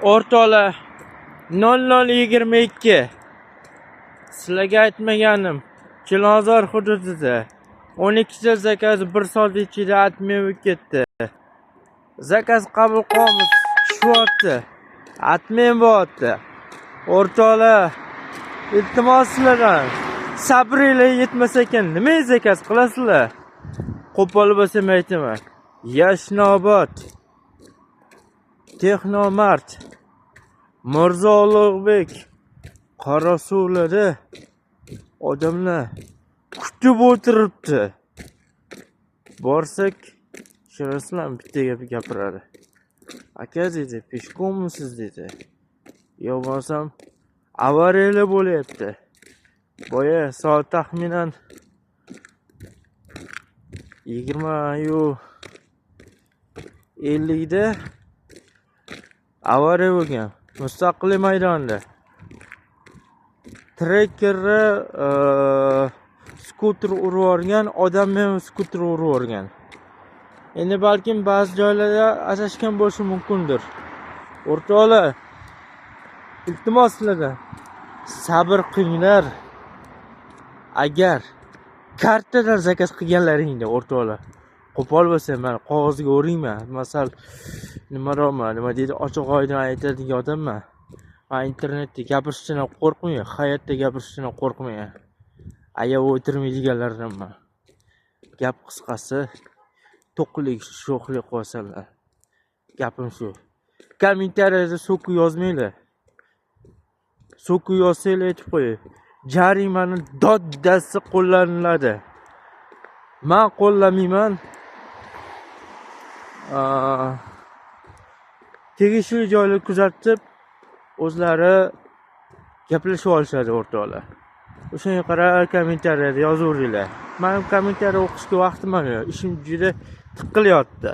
O'rtoqlar 00:22 sizlarga aytmaganim, Chilonzor hududida 12 ta zakaz 1 soat ichida atmay ketdi. Zakaz qabul qilamiz, shuoti atmay bo'lyapti. O'rtoqlar, iltimos sizlardan sabringlar yetmas ekan, nima zakaz qilasizlar? Qo'pol bo'lsam aytaman. Yashnobod, Texnomart, Mirzo Ulug'bek Qorasuvlarda odamlar kutib o'tiribdi. Borsak, shiraslam bitta gap gapiradi. Aka dedi, peshkomisiz dedi. Yo bo'lsam avariyalar bo'lyapti. Boya soat taxminan 20:50 da avariya bo'lgan. Mustaqillik maydonida. Trekkerni skuter urib yuborgan, odam ham skuter urib yuborgan. Endi balkim ba'zi joylarda adashgan bo'lishi mumkindir. O'rtoqlar, iltimos sizlardan sabr qilinglar. Agar kartadan zakaz qilganlaringda o'rtoqlar, qo'pol bo'lsa men qog'ozga o'ringman. Masal nima deydi, ochiq oydin aytadigan odamman. Men internetda gapirishdan qo'rqmayman, hayotda gapirishdan qo'rqmayman. Ayoq o'tirmaydiganlardanman. Gap qisqasi, to'qlik, sho'xlik qo'ysalar. Gapim shu. Kommentariyada so'ku yozmanglar. So'ku yozsanglar aytib qo'ying. Jarimani doddasi qo'llaniladi. Men qo'llamayman. Tegishli joylar kuzatib, o'zlari gaplashib olishadi o'rtoqlar. O'shanga qarab kommentariyada yozaveringlar. Men kommentariy o'qishga vaqtim yo'q. Ishim juda tiqilyapti.